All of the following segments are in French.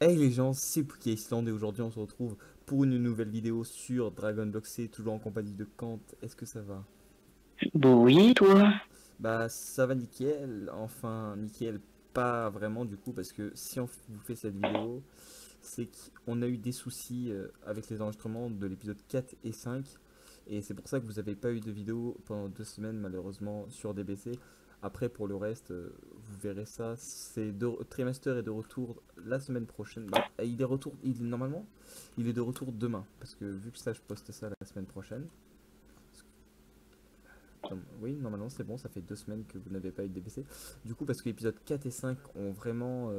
Hey les gens, c'est Pookie Island et aujourd'hui on se retrouve pour une nouvelle vidéo sur Dragon Block C, toujours en compagnie de Kant. Est-ce que ça va? Bon, oui, toi. Bah ça va nickel, enfin nickel, pas vraiment du coup parce que si on vous fait cette vidéo, c'est qu'on a eu des soucis avec les enregistrements de l'épisode 4 et 5 et c'est pour ça que vous n'avez pas eu de vidéo pendant 2 semaines malheureusement sur DBC. Après pour le reste, vous verrez ça, Trimester est de retour la semaine prochaine. Bah, normalement, il est de retour demain parce que vu que ça je poste ça la semaine prochaine. Oui, normalement c'est bon, ça fait 2 semaines que vous n'avez pas eu de DBC. Du coup, parce que l'épisode 4 et 5 ont vraiment.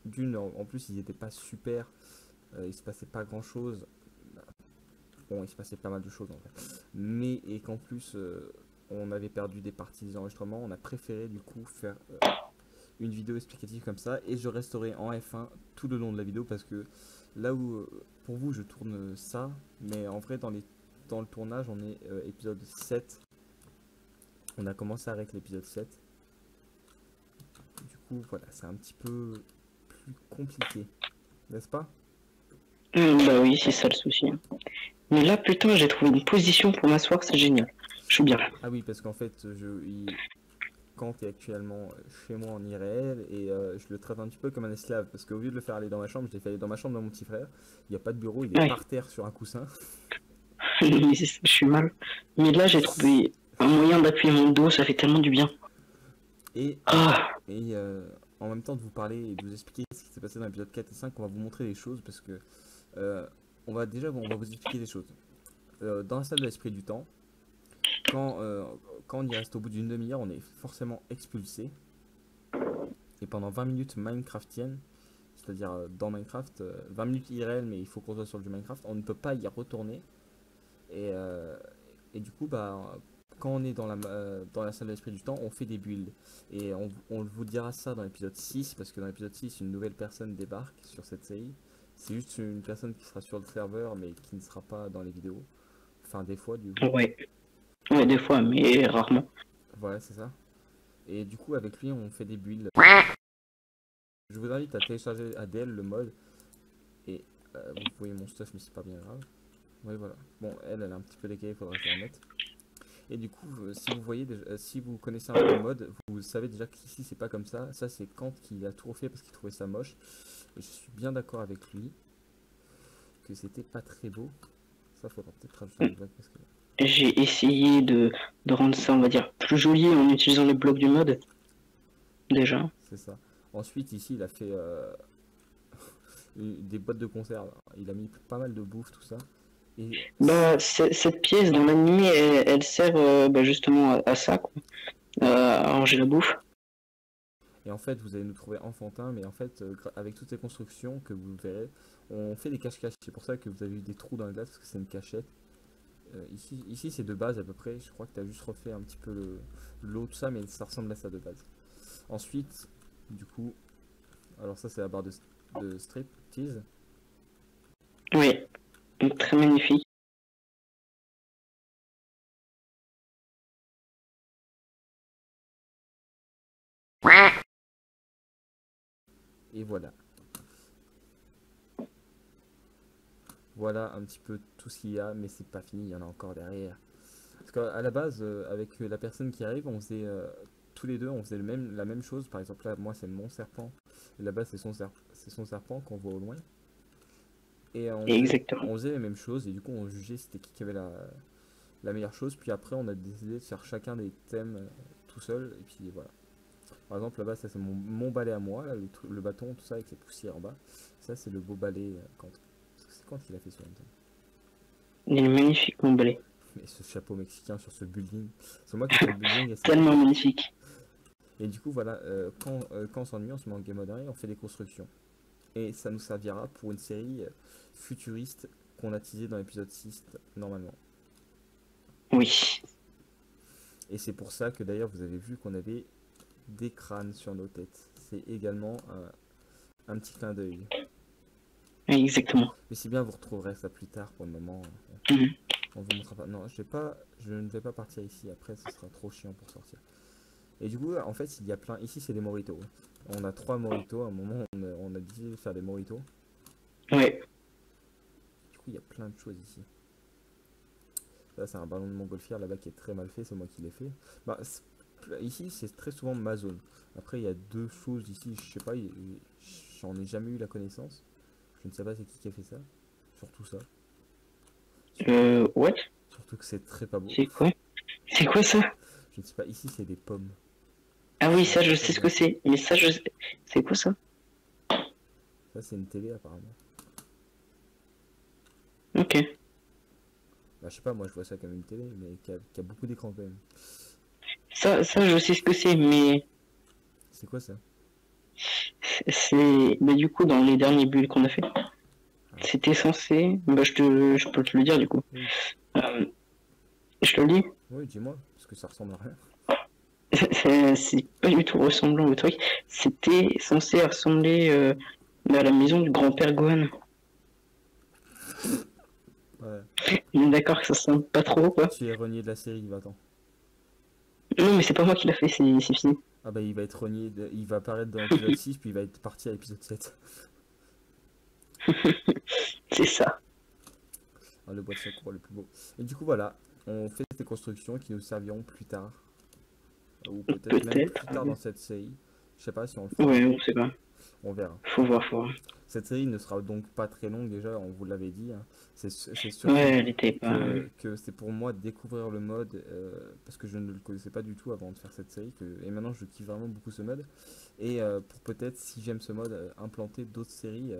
En plus, ils n'étaient pas super, il se passait pas grand chose. Bon, il se passait pas mal de choses en fait. Mais, et qu'en plus, on avait perdu des parties des enregistrements, on a préféré du coup faire une vidéo explicative comme ça. Et je resterai en F1 tout le long de la vidéo parce que là où, pour vous, je tourne ça, mais en vrai, dans le tournage, on est épisode 7. On a commencé avec l'épisode 7. Du coup, voilà, c'est un petit peu plus compliqué, n'est-ce pas? Bah oui, c'est ça le souci. Mais là, putain, j'ai trouvé une position pour m'asseoir, c'est génial. Je suis bien là. Ah oui, parce qu'en fait, Kant est actuellement chez moi en IRL et je le traite un petit peu comme un esclave parce qu'au lieu de le faire aller dans ma chambre, je l'ai fait aller dans ma chambre de mon petit frère. Il n'y a pas de bureau, il est Ouais, par terre sur un coussin. mais c'est ça, je suis mal. Mais là, j'ai trouvé un moyen d'appuyer mon dos, ça fait tellement du bien. Et, Ah, et en même temps de vous parler et de vous expliquer ce qui s'est passé dans l'épisode 4 et 5, on va vous montrer les choses parce que euh, on va vous expliquer les choses. Dans la salle de l'esprit du temps, quand on y reste au bout d'une demi-heure, on est forcément expulsé. Et pendant 20 minutes Minecraftiennes, c'est-à-dire dans Minecraft, 20 minutes IRL, mais il faut qu'on soit sur du Minecraft, on ne peut pas y retourner. Et, euh, et du coup, bah, quand on est dans la salle de l'esprit du temps, on fait des builds. Et on vous dira ça dans l'épisode 6, parce que dans l'épisode 6, une nouvelle personne débarque sur cette série. C'est juste une personne qui sera sur le serveur, mais qui ne sera pas dans les vidéos. Enfin, des fois, du coup. ouais. Ouais, des fois, mais rarement. Voilà, c'est ça. Et du coup, avec lui, on fait des builds. Je vous invite à télécharger ADL, le mode. Et vous voyez mon stuff, mais c'est pas bien grave. Oui, voilà. Bon, elle est un petit peu décalée, il faudra que je la remette. Et du coup, si vous voyez, si vous connaissez un peu le mode, vous savez déjà qu'ici c'est pas comme ça. Ça, c'est Kant qui a tout refait parce qu'il trouvait ça moche. Et je suis bien d'accord avec lui que c'était pas très beau. Ça, faudra peut-être rajouter un bloc parce que J'ai essayé de rendre ça, on va dire, plus joli en utilisant les blocs du mode, déjà. c'est ça. Ensuite, ici, il a fait des boîtes de conserve. Il a mis pas mal de bouffe, tout ça. Et, Bah, cette pièce dans l'anime, elle sert bah, justement à ça, quoi. À ranger la bouffe. et en fait, vous allez nous trouver enfantin, mais en fait, avec toutes ces constructions que vous verrez, on fait des cache-caches. C'est pour ça que vous avez eu des trous dans la glace, parce que c'est une cachette. Ici c'est de base à peu près. Je crois que tu as juste refait un petit peu l'eau, tout ça, mais ça ressemble à ça de base. Ensuite, du coup, alors ça c'est la barre de striptease. Oui, très magnifique. Et voilà. Voilà un petit peu tout ce qu'il y a, mais c'est pas fini, il y en a encore derrière. Parce qu'à la base, avec la personne qui arrive, on faisait tous les deux, on faisait la même chose. Par exemple, là, moi c'est mon serpent, et là-bas c'est son serpent qu'on voit au loin. Et Exactement. on faisait les mêmes choses, et du coup on jugeait c'était qui avait la meilleure chose. Puis après, on a décidé de faire chacun des thèmes tout seul. Et puis voilà. Par exemple, là-bas, ça c'est mon balai à moi, là, le bâton, tout ça avec les poussières en bas. Ça, c'est le beau balai c'est quand qu'il a fait sur une thème. Il est magnifique, mon balai. Mais ce chapeau mexicain sur ce building. C'est moi qui ai fait le building et c'est lui. Tellement magnifique. Et du coup, voilà, quand on s'ennuie, on se met en game mode 1 et on fait des constructions. Et ça nous servira pour une série futuriste qu'on a teasé dans l'épisode 6 normalement. Oui. Et c'est pour ça que d'ailleurs vous avez vu qu'on avait des crânes sur nos têtes. C'est également un petit clin d'œil. Exactement. Mais c'est bien, vous retrouverez ça plus tard. Pour le moment, Mhm. on vous montrera pas. Non, je ne vais pas partir ici. Après, ce sera trop chiant pour sortir. Et du coup, en fait, il y a plein. Ici, c'est des mojitos. On a 3 mojitos. À un moment, on a décidé de faire des mojitos. Ouais. Du coup, il y a plein de choses ici. Là, c'est un ballon de montgolfière là-bas qui est très mal fait. C'est moi qui l'ai fait. Bah, ici, c'est très souvent ma zone. Après, il y a deux choses ici. Je sais pas. J'en ai jamais eu la connaissance. Je ne sais pas c'est qui a fait ça. Surtout ça. What? Surtout que c'est très pas beau. C'est quoi? C'est quoi ça? Je ne sais pas. Ici, c'est des pommes. Ah oui, ça, je Très sais ce bien. que c'est. Mais ça, je sais. C'est quoi ça? Ça, c'est une télé apparemment. Ok. Bah, je sais pas. Moi, je vois ça comme une télé, mais qui a beaucoup d'écran quand même. Ça, je sais ce que c'est, mais C'est quoi ça? c'est. Mais du coup, dans les derniers bulles qu'on a fait, Ah, c'était censé. Bah, je peux te le dire du coup. oui. Euh, je te le dis. Oui, dis-moi. Parce que ça ressemble à rien. C'est pas du tout ressemblant au truc. C'était censé ressembler à la maison du grand-père Gohan. Ouais. On est d'accord que ça ressemble pas trop, quoi. Tu es renié de la série, va-t'en. Non, mais c'est pas moi qui l'a fait, c'est fini. Ah bah il va être renié, il va apparaître dans l'épisode 6, puis il va être parti à l'épisode 7. C'est ça. Ah, le bois de secours le plus beau. Et du coup voilà, on fait ces constructions qui nous serviront plus tard. Ou peut-être même Peut-être. plus tard dans cette série. Je sais pas si on le fera. Ouais, on sait pas. On verra. Faut voir, faut voir. Cette série ne sera donc pas très longue déjà, on vous l'avait dit, hein. C'est surtout Ouais, elle était pas. que c'est pour moi de découvrir le mode, parce que je ne le connaissais pas du tout avant de faire cette série, et maintenant je kiffe vraiment beaucoup ce mode. Et pour peut-être, si j'aime ce mode, implanter d'autres séries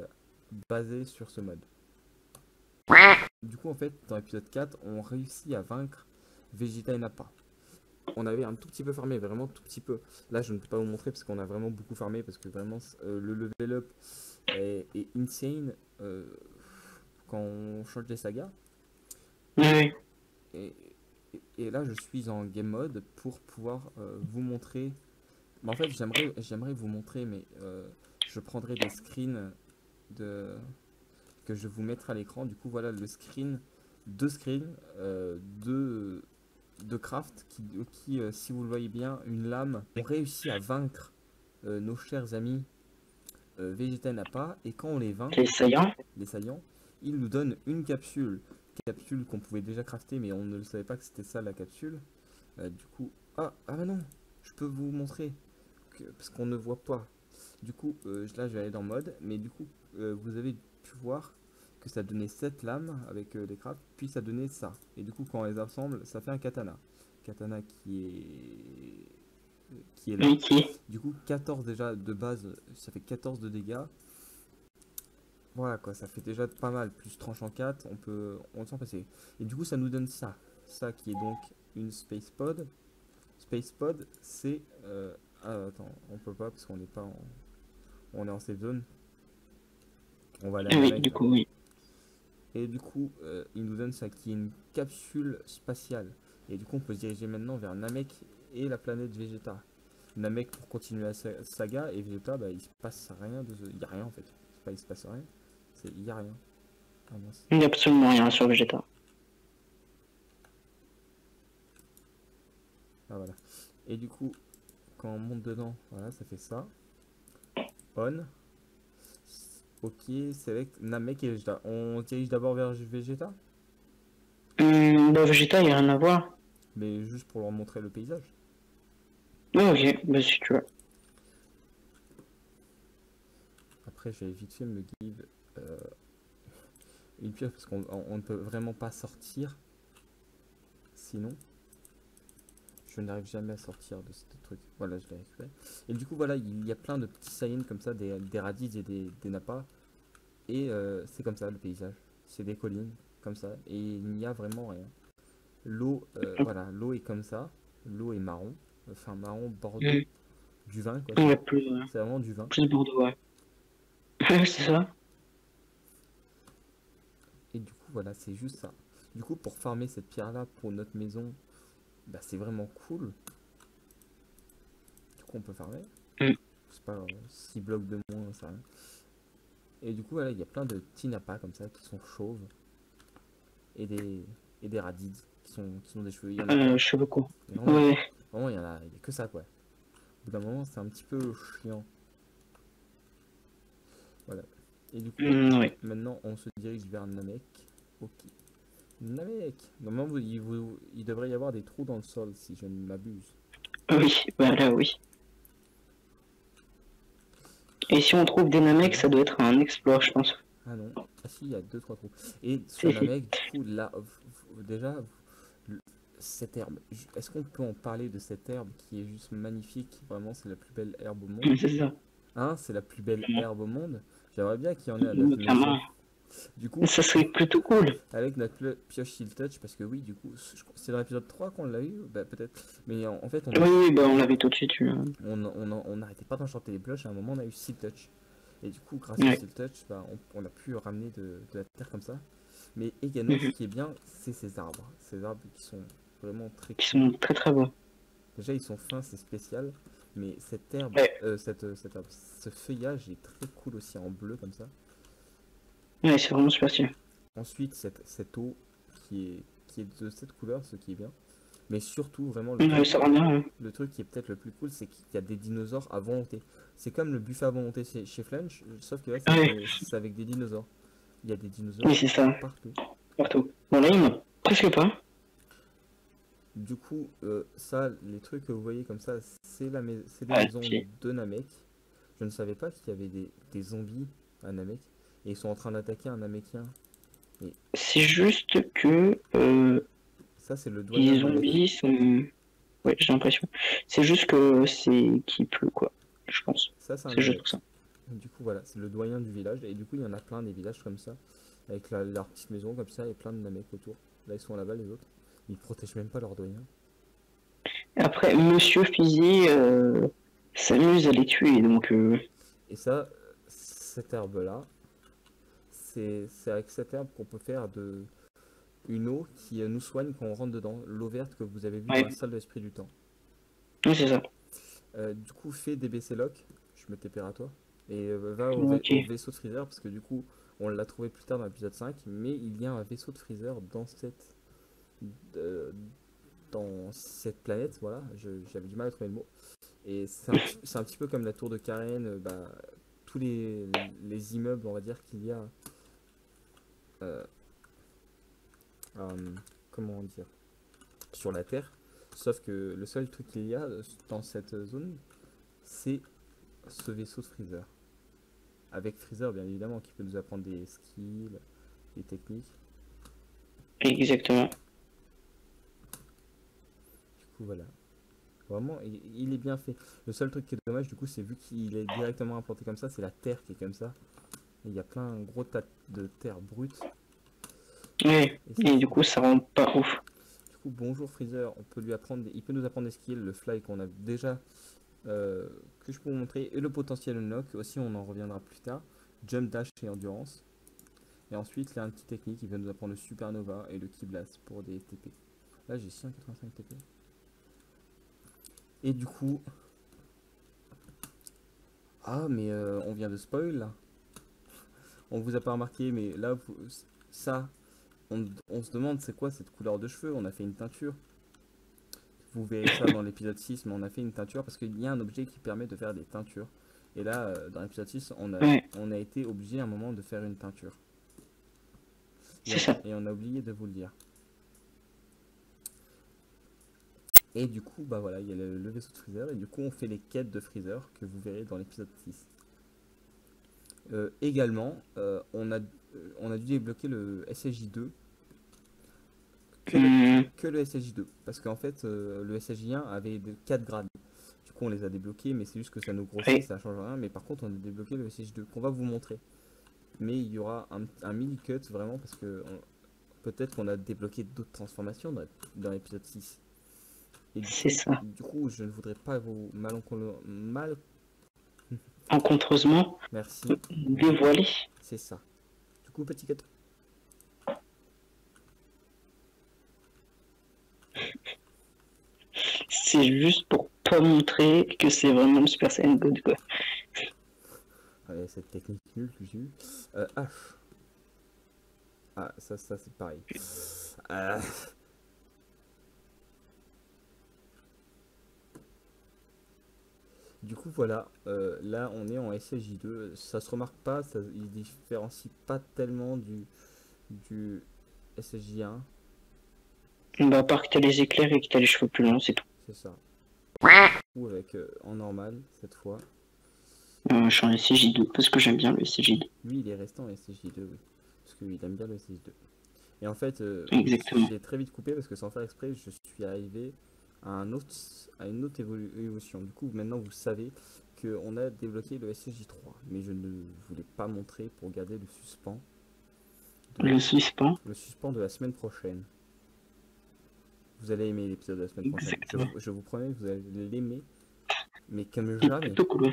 basées sur ce mode. Du coup en fait, dans l'épisode 4, on réussit à vaincre Vegeta et Nappa. On avait un tout petit peu farmé, vraiment tout petit peu. Là, je ne peux pas vous montrer parce qu'on a vraiment beaucoup farmé, parce que vraiment, le level up est insane quand on change les sagas. Ouais, Et, et là, je suis en game mode pour pouvoir vous montrer. Mais en fait, j'aimerais vous montrer, mais je prendrai des screens de, que je vous mettrai à l'écran. Du coup, voilà le screen, deux screens de craft qui si vous le voyez bien, une lame, ont réussi à vaincre nos chers amis Vegeta et Nappa. Et quand on les vainc, c'est saillant. les saillants, ils nous donnent une capsule qu'on pouvait déjà crafter, mais on ne le savait pas que c'était ça la capsule. Du coup, ah bah non, je peux vous montrer parce qu'on ne voit pas. Du coup, là je vais aller dans mode, mais du coup, vous avez pu voir que ça donnait 7 lames avec les crafts, puis ça donnait ça. Et du coup, quand on les assemble, ça fait un katana. Katana qui est là. Ok. Du coup, 14 déjà de base, ça fait 14 de dégâts. Voilà quoi, ça fait déjà pas mal. Plus tranche en 4, on le sent passer. Et du coup, ça nous donne ça. Ça qui est donc une Space Pod. Space Pod, c'est... attends, on peut pas parce qu'on n'est pas en... On est en safe zone. On va aller à Oui, Namek du là. coup, oui. Et du coup, il nous donne ça qui est une capsule spatiale. Et du coup, on peut se diriger maintenant vers Namek et la planète Vegeta. Namek pour continuer la saga et Vegeta, bah, il se passe rien de... Il y a rien en fait. C'est pas il se passe rien, c'est il y a rien. Ah mince. Il n'y a absolument rien sur Vegeta. Ah voilà. Et du coup, quand on monte dedans, voilà, ça fait ça. On. Ok, select Namek et Vegeta. On dirige d'abord vers Vegeta, Bah, Vegeta, il n'y a rien à voir. mais juste pour leur montrer le paysage. Ah, ok, bah, si tu veux. Après, je vais vite fait me give une pièce parce qu'on ne peut vraiment pas sortir. Sinon, je n'arrive jamais à sortir de ce truc. Voilà, je l'ai récupéré. Et du coup, voilà, il y a plein de petits Saiyans comme ça, des Raditz et des Nappa. Et c'est comme ça le paysage. C'est des collines comme ça. Et il n'y a vraiment rien. L'eau, voilà, l'eau est comme ça. L'eau est marron. Enfin, marron, bordeaux. Du vin, quoi. Ouais, C'est vraiment du vin. plus Bordeaux, ouais. Ouais, c'est ça. Et du coup, voilà, c'est juste ça. Du coup, pour farmer cette pierre-là pour notre maison, bah, c'est vraiment cool. Du coup, on peut farmer. Mm. C'est pas 6 blocs de moins, ça rien. Et du coup, voilà, il y a plein de petits nappas comme ça qui sont chauves et des radides qui sont des cheveux. Il y en a plein. Je sais pas quoi. Et vraiment, Ouais. vraiment, il y a que ça, quoi. Au bout d'un moment, c'est un petit peu chiant. Voilà. Et du coup, Ouais. maintenant, on se dirige vers Namek. Ok. Namek! Normalement, il devrait y avoir des trous dans le sol, si je ne m'abuse. Oui, bah là, oui. Et si on trouve des Namek, ça doit être un exploit, je pense. Ah non. Ah si, il y a deux trois trous. Et sur Si, si. Namek, du coup, là, déjà, le- cette herbe. Est-ce qu'on peut en parler de cette herbe qui est juste magnifique? Vraiment, c'est la plus belle herbe au monde. C'est ça. Hein, c'est la plus belle herbe au monde. J'aimerais bien qu'il y en ait à notre maison. Notamment. Du coup, Ça serait plutôt cool. avec notre pioche Shield Touch, parce que oui, du coup, c'est dans l'épisode 3 qu'on l'a eu, bah peut-être. Mais en fait, Oui, oui, bah on l'avait tout de suite eu. on n'arrêtait pas d'enchanter les pioches, à un moment on a eu Shield Touch. Et du coup, grâce au Ouais. Shield Touch, bah, on a pu ramener de la terre comme ça. Mais également, ce Mhm. qui est bien, c'est ces arbres. Ces arbres qui sont vraiment très Qui cool. sont très très beaux. Déjà, ils sont fins, c'est spécial. Mais cette herbe, Ouais. cette herbe, ce feuillage est très cool aussi en bleu comme ça. Ouais, c'est vraiment super stylé. Ensuite, cette eau qui est de cette couleur, ce qui est bien. Mais surtout, vraiment, Ouais, ça rend bien. Hein. le truc qui est peut-être le plus cool, c'est qu'il y a des dinosaures à volonté. C'est comme le buffet à volonté chez Flunch, sauf que là, Ouais, c'est avec des dinosaures. Il y a des oui, dinosaures c'est ça. partout. Partout. Bon, là, il n'y en a presque pas. Du coup, ça, les trucs que vous voyez comme ça, c'est des Ah, maisons si. de Namek. Je ne savais pas qu'il y avait des zombies à Namek. Et ils sont en train d'attaquer un Namekien. Et C'est juste que ça, c'est le doyen les de Namek. zombies sont. Ouais, j'ai l'impression. C'est juste que c'est qu'il pleut, quoi. Je pense. Ça, c'est un C'est juste Namek. pour ça. Du coup, voilà, c'est le doyen du village. Et du coup, il y en a plein des villages comme ça. Avec leur petite maison comme ça et plein de Namek autour. Là, ils sont là-bas, les autres. Ils protègent même pas leur doyen. Après, Monsieur Fizzy s'amuse à les tuer, donc. Et ça, cette herbe-là, c'est avec cette herbe qu'on peut faire une eau qui nous soigne quand on rentre dedans. L'eau verte que vous avez vue dans la Ouais, salle de l'esprit du temps. oui, c'est ça. Du coup, fais DBC Lock. Je me TPR à toi. Et va Ok. au vaisseau de Freezer parce que du coup, on l'a trouvé plus tard dans l'épisode 5. Mais il y a un vaisseau de Freezer euh, dans cette planète. Voilà, j'avais du mal à trouver le mot. Et c'est un petit peu comme la tour de Karen. Bah, tous les immeubles, on va dire, qu'il y a. euh, comment dire, sur la Terre. Sauf que le seul truc qu'il y a dans cette zone, c'est ce vaisseau de Freezer. Avec Freezer, bien évidemment, qui peut nous apprendre des skills, des techniques. Exactement. Du coup, voilà. Vraiment, il est bien fait. Le seul truc qui est dommage, du coup, c'est vu qu'il est directement implanté comme ça, c'est la terre qui est comme ça. Et il y a plein un gros tas de terre brute. Ouais. Et Et du coup, ça rend pas ouf. du coup, bonjour Freezer, on peut lui apprendre il peut nous apprendre des skills, le fly qu'on a déjà que je peux vous montrer, et le potentiel unlock aussi, on en reviendra plus tard. Jump, dash et endurance. Et ensuite, il y a un petit technique, il va nous apprendre le supernova et le ki blast pour des TP. Là, j'ai 185 TP. Et du coup, ah, mais on vient de spoil là. On vous a pas remarqué, mais là, ça, on se demande c'est quoi cette couleur de cheveux. On a fait une teinture. Vous verrez ça dans l'épisode 6, mais on a fait une teinture parce qu'il y a un objet qui permet de faire des teintures. Et là, dans l'épisode 6, Ouais, on a été obligé à un moment de faire une teinture. c'est ça. Et on a oublié de vous le dire. Et du coup, bah voilà, il y a le vaisseau de Freezer. Et du coup, on fait les quêtes de Freezer que vous verrez dans l'épisode 6. Également, on a dû débloquer le SSJ2 Hum, que le SSJ2. Parce qu'en fait, le SSJ1 avait 4 grades. Du coup, on les a débloqués, mais c'est juste que ça nous grossit, ouais, ça change rien. Mais par contre, on a débloqué le SSJ2 qu'on va vous montrer. Mais il y aura un mini-cut vraiment parce que peut-être qu'on a débloqué d'autres transformations dans l'épisode 6. Et c'est ça. du coup, je ne voudrais pas vous mal. Encontreusement Merci, dévoilé. c'est ça. Du coup, petit cut. c'est juste pour pas montrer que c'est vraiment le Super Saiyan God, quoi. Ouais, cette technique nulle que j'ai eue. H. Ah, ça c'est pareil. Euh, Du coup, voilà, là on est en SSJ2. Ça se remarque pas, ça, il différencie pas tellement du SSJ1, Bah, à part que t'as les éclairs et que t'as les cheveux plus longs, c'est tout. c'est ça. Ou avec en normal cette fois. Je suis en SCJ2 parce que j'aime bien le SCJ2. Lui, il est resté en SSJ2, oui. Parce qu'il aime bien le SSJ2. Et en fait, Exactement. j'ai très vite coupé parce que sans faire exprès, je suis arrivé à, à une autre évolution. Du coup, maintenant vous savez qu'on a débloqué le SSJ3. Mais je ne voulais pas montrer pour garder Le de, suspens. le suspens de la semaine prochaine. Vous allez aimer l'épisode de la semaine prochaine. Exactement. Je vous promets que vous allez l'aimer, mais comme C'est jamais. plutôt cool.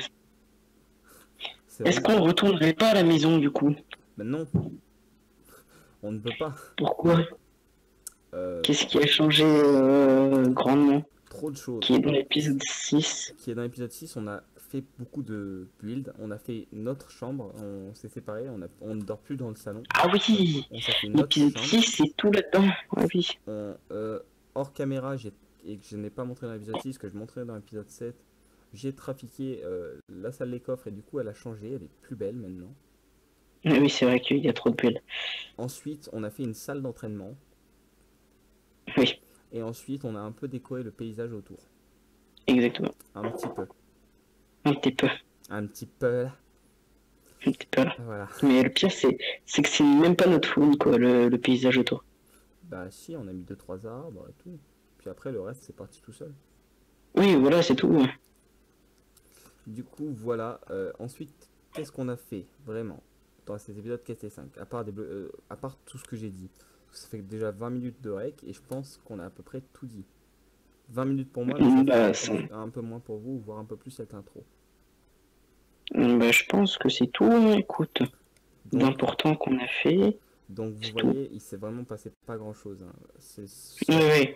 C'est Est-ce vraiment... qu'on retournerait pas à la maison du coup? Maintenant, on ne peut pas. Pourquoi? Euh, Qu'est-ce qui a changé grandement? Trop de choses. Qui est dans l'épisode 6? Qui est dans l'épisode 6, on a fait beaucoup de builds. On a fait notre chambre, on s'est séparés, on ne dort plus dans le salon. Ah oui! On s'est fait notre L'épisode chambre. 6, c'est tout là-dedans. Ah oui. Hors caméra, et que je n'ai pas montré dans l'épisode 6, que je montrais dans l'épisode 7, j'ai trafiqué la salle des coffres et du coup elle a changé, elle est plus belle maintenant. Ah oui, c'est vrai qu'il y a trop de bulles. Ensuite, on a fait une salle d'entraînement. Oui, Et ensuite, on a un peu décoré le paysage autour. exactement. Un petit peu. Un petit peu. Un petit peu. Un petit peu là. Voilà. Mais le pire, c'est que c'est même pas notre faune, quoi, le paysage autour. Bah si, on a mis 2-3 arbres et tout. Puis après, le reste, c'est parti tout seul. Oui, voilà, c'est tout. Du coup, voilà. Ensuite, qu'est-ce qu'on a fait vraiment dans ces épisodes 4 et 5 à part tout ce que j'ai dit. Ça fait déjà 20 minutes de rec et je pense qu'on a à peu près tout dit. 20 minutes pour moi, mais Bah, ça fait un peu moins pour vous, voire un peu plus cette intro. bah, je pense que c'est tout. Écoute, Donc, d'important qu'on a fait. donc vous C'est voyez, il s'est vraiment passé pas grand chose. Oui, oui.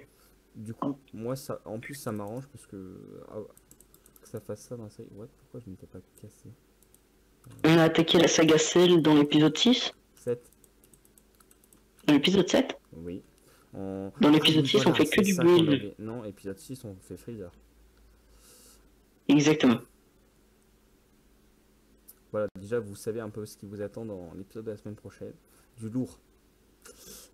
Du coup, moi, ça, en plus, ça m'arrange parce que ça fasse ça dans la série. What, pourquoi je m'étais pas cassé? On a attaqué la saga Cell dans l'épisode 6. 7. Dans l'épisode 7. Oui. Dans Ah l'épisode oui, 6, on voilà, fait que c'est du ça qu'on build. avait. Non, épisode 6, on fait Freezer. Exactement. Voilà, déjà, vous savez un peu ce qui vous attend dans l'épisode de la semaine prochaine. Du lourd.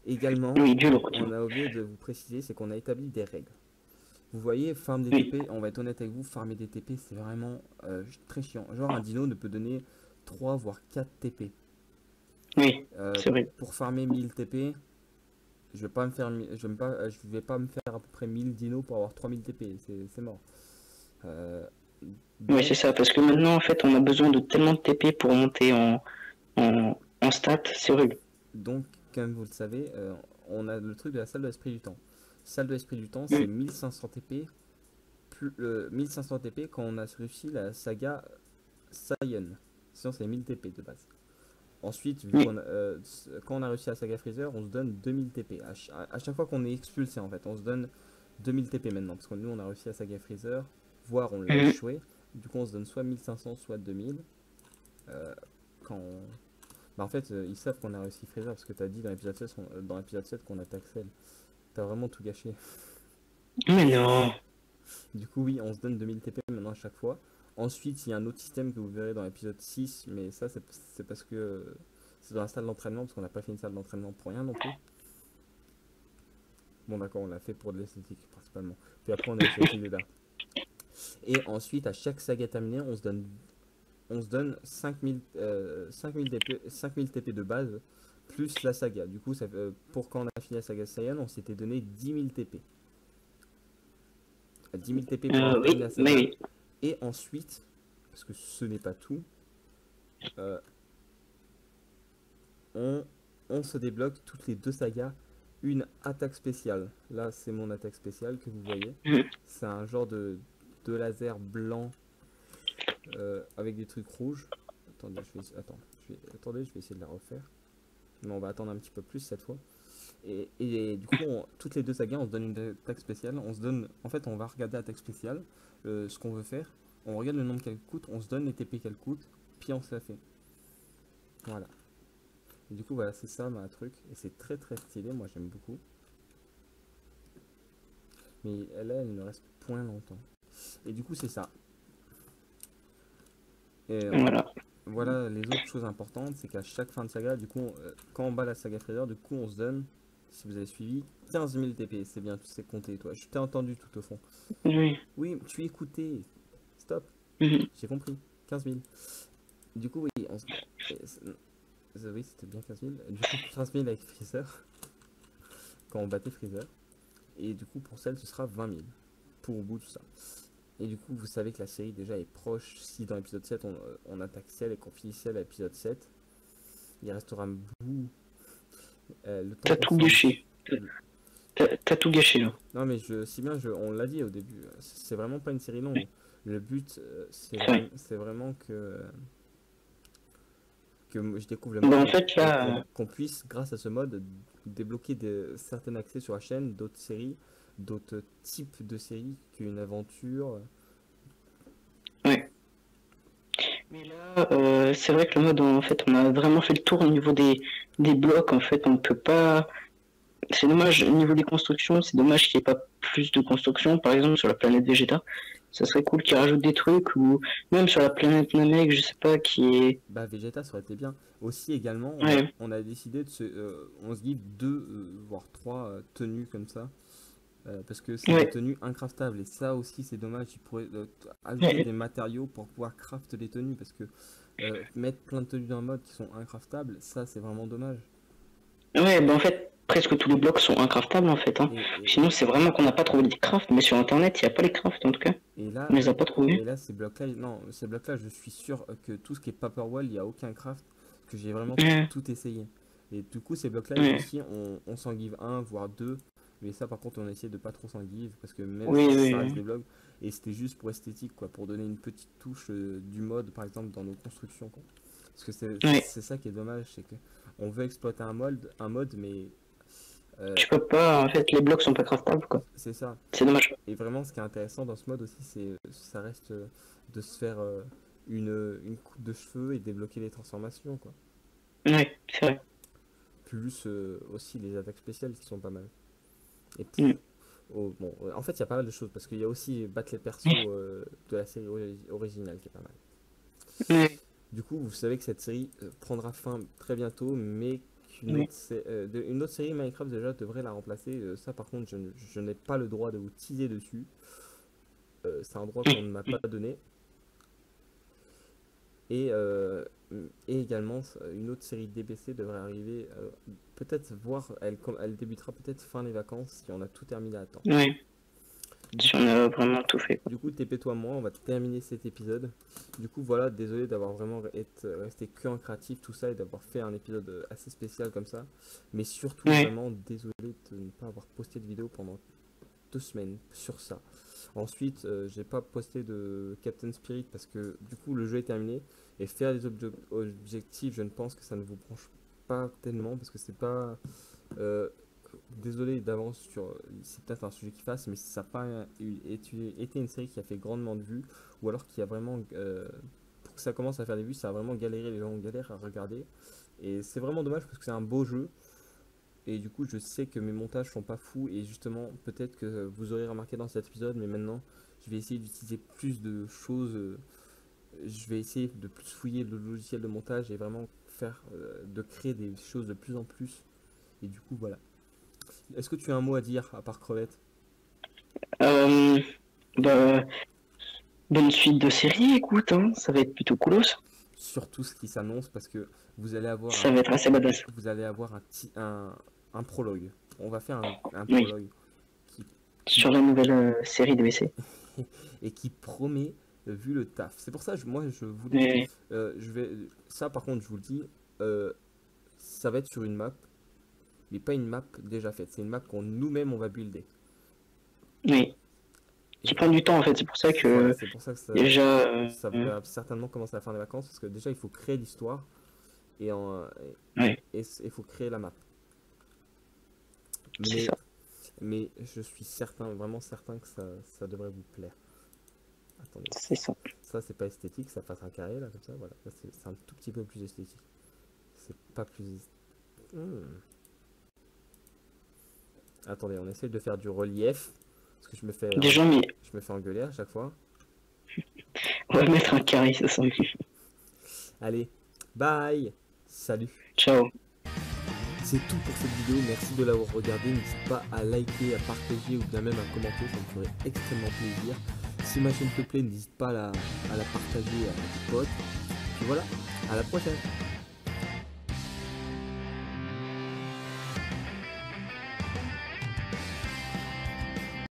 Également, Oui, du lourd. on a oublié de vous préciser, c'est qu'on a établi des règles. Vous voyez, farm des Oui. TP, on va être honnête avec vous, farmer des TP, c'est vraiment très chiant. Genre, un dino ne peut donner 3 voire 4 TP. Oui, c'est vrai. Pour farmer 1000 TP, je vais pas me faire, je vais pas me faire à peu près 1000 dinos pour avoir 3000 TP, c'est mort. Oui, Donc, c'est ça. Parce que maintenant, en fait, on a besoin de tellement de TP pour monter en stats. C'est horrible. donc, comme vous le savez, on a le truc de la salle de l'esprit du temps. Salle de l'esprit du temps, c'est Mm. 1500 TP, plus, 1500 TP quand on a réussi la saga Saiyan. Sinon, c'est 1000 TP de base. Ensuite, vu Oui. quand on a réussi la saga Freezer, on se donne 2000 TP. À chaque fois qu'on est expulsé, en fait, on se donne 2000 TP maintenant. Parce que nous, on a réussi la saga Freezer, voire on l'a Mhm. échoué. Du coup, on se donne soit 1500, soit 2000. Quand on- Bah, en fait, ils savent qu'on a réussi Freezer parce que t'as dit dans l'épisode 7, qu'on attaque Cell. T'as vraiment tout gâché. Mais non. Du coup, oui, on se donne 2000 TP maintenant à chaque fois. Ensuite, il y a un autre système que vous verrez dans l'épisode 6, mais ça, c'est parce que c'est dans la salle d'entraînement, parce qu'on n'a pas fait une salle d'entraînement pour rien non plus. Bon, d'accord, on l'a fait pour de l'esthétique principalement. Puis après, on a fait aussi là. Et ensuite, à chaque saga terminée, on se donne 5000 TP de base, plus la saga. Du coup, pour quand on a fini la saga Saiyan, on s'était donné 10 000 TP. 10 000 TP pour avoir terminé Oui, la mais saga. oui. Et ensuite, parce que ce n'est pas tout, euh, on se débloque toutes les deux sagas une attaque spéciale. Là, c'est mon attaque spéciale que vous voyez. Mhm. C'est un genre de laser blanc avec des trucs rouges. Attendez, je vais essayer de la refaire. Mais on va attendre un petit peu plus cette fois. Et du coup, toutes les deux sagas, on se donne une attaque spéciale. On se donne, en fait, on va regarder l'attaque spéciale, ce qu'on veut faire. On regarde le nombre qu'elle coûte, on se donne les TP qu'elle coûte, puis on se la fait. Voilà. Et du coup, voilà, c'est ça ma truc. Et c'est très très stylé, moi j'aime beaucoup. Mais là, elle ne reste point longtemps. Et du coup, c'est ça. Et Voilà. voilà, les autres choses importantes, c'est qu'à chaque fin de saga, du coup, quand on bat la saga Freezer, du coup, on se donne, si vous avez suivi, 15 000 TP. C'est bien, tu sais compter, toi. Je t'ai entendu tout au fond. Oui. Oui, tu écoutais. Stop, Mhm. j'ai compris. 15 000. Du coup, oui, oui, c'était bien 15 000. Du coup, 15 000 avec Freezer, quand on battait Freezer. Et du coup, pour celle, ce sera 20 000. Pour au bout, tout ça. Et du coup, vous savez que la série déjà est proche. Si dans l'épisode 7, on attaque Cell et qu'on finit Cell à l'épisode 7, il restera un bout. Le temps T'as qu'on tout s'en... gâché. T'as tout gâché là. Non, mais si bien, on l'a dit au début, c'est vraiment pas une série longue. Le but, C'est vrai. c'est vraiment que je découvre le Bah, mode en fait, et là, qu'on puisse, grâce à ce mode, débloquer certains accès sur la chaîne, d'autres séries, d'autres types de séries qu'une aventure. ouais. Mais là, c'est vrai que le mode, en fait, on a vraiment fait le tour au niveau des blocs. En fait, on peut pas. C'est dommage, au niveau des constructions, c'est dommage qu'il n'y ait pas plus de constructions. Par exemple, sur la planète Vegeta, ça serait cool qu'ils rajoutent des trucs. Ou même sur la planète Namek, je sais pas, qui est. Bah, Vegeta, ça aurait été bien. Aussi, également, Ouais, on a décidé on se give deux, voire trois tenues comme ça. Parce que c'est des ouais, tenues incraftables. Et ça aussi, c'est dommage. Ils pourraient ajouter ouais. des matériaux pour pouvoir craft les tenues. Parce que mettre plein de tenues dans le mode qui sont incraftables, ça, c'est vraiment dommage. Ouais, bah en fait, presque tous les blocs sont incraftables en fait. Hein. Et, Sinon, et, c'est vraiment qu'on n'a pas trouvé les crafts, mais sur internet, il n'y a pas les crafts en tout cas. et là, On les a pas trouvés. et là, ces blocs-là, non, ces blocs-là, je suis sûr que tout ce qui est Paper Wall, il n'y a aucun craft. Que j'ai vraiment Ouais, tout essayé. Et du coup, ces blocs-là ouais. aussi, on s'en give un, voire deux. Mais ça, par contre, on a essayé de pas trop s'en give. Parce que même Oui, si oui, ça reste oui. des blocs, et c'était juste pour esthétique, quoi. Pour donner une petite touche du mode, par exemple, dans nos constructions, quoi. Parce que Ouais. c'est ça qui est dommage, c'est que on veut exploiter un mode, mais euh, Tu peux pas, en fait, les blocs sont pas craftables quoi. c'est ça. C'est dommage. Et vraiment, ce qui est intéressant dans ce mode aussi, ça reste de se faire une coupe de cheveux et débloquer les transformations, quoi. Ouais, c'est vrai. Plus aussi les attaques spéciales qui sont pas mal. Et Mm. bon, en fait, il y a pas mal de choses parce qu'il y a aussi battre les persos de la série originale qui est pas mal. Ouais, Du coup, vous savez que cette série prendra fin très bientôt, mais ouais. une autre série Minecraft déjà devrait la remplacer. Ça, par contre, je n'ai pas le droit de vous teaser dessus. C'est un droit qu'on ne m'a pas donné. Et, euh, et également, une autre série DBC devrait arriver. Peut-être voir, elle débutera peut-être fin des vacances si on a tout terminé à temps. Ouais. Du Si on coup, a vraiment tout fait quoi. Du coup, TP toi moi, on va terminer cet épisode. Du coup, voilà, désolé d'avoir vraiment resté que en créatif, tout ça, et d'avoir fait un épisode assez spécial comme ça. Mais surtout, Ouais, vraiment, désolé de ne pas avoir posté de vidéo pendant 2 semaines sur ça. Ensuite, j'ai pas posté de Captain Spirit parce que du coup, le jeu est terminé. Et faire des objectifs, je ne pense que ça ne vous branche pas tellement parce que c'est pas. euh, Désolé d'avance sur. C'est peut-être un sujet qui fasse, mais ça n'a pas été une série qui a fait grandement de vues, ou alors qui a vraiment. Pour que ça commence à faire des vues, ça a vraiment galéré, les gens galèrent à regarder. Et c'est vraiment dommage parce que c'est un beau jeu. Et du coup, je sais que mes montages sont pas fous, et justement, peut-être que vous aurez remarqué dans cet épisode, mais maintenant, je vais essayer d'utiliser plus de choses. Je vais essayer de plus fouiller le logiciel de montage et vraiment de créer des choses de plus en plus. Et du coup, voilà. Est-ce que tu as un mot à dire à part crevette? euh, bah, bonne suite de série, écoute, hein. Ça va être plutôt coolos. Sur tout ce qui s'annonce parce que vous allez avoir Ça va être assez badass. vous allez avoir un prologue. On va faire un Oui, prologue qui, qui sur la nouvelle série de WC. et qui promet vu le taf. C'est pour ça moi je voulais Oui, je vais ça par contre je vous le dis ça va être sur une map mais pas une map déjà faite. C'est une map qu'on nous-mêmes on va builder. oui. Qui Et prend du temps en fait. C'est pour ça voilà, que c'est pour ça que déjà, ça va certainement commencer à la fin des vacances parce que déjà il faut créer l'histoire et ouais, il faut créer la map. C'est Mais, ça. mais je suis certain, vraiment certain que ça devrait vous plaire. Attendez, C'est ça. ça c'est pas esthétique, ça fasse un carré là comme ça, voilà. C'est un tout petit peu plus esthétique. C'est pas plus... Attendez, on essaie de faire du relief. Parce que Déjà, mais je me fais engueuler à chaque fois. on va mettre un carré, ça sent mieux. Allez, bye. Salut. Ciao. C'est tout pour cette vidéo, merci de l'avoir regardé. N'hésite pas à liker, à partager ou bien même à commenter, ça me ferait extrêmement plaisir. Si ma chaîne te plaît, n'hésite pas à la partager à tes potes. Puis voilà, à la prochaine.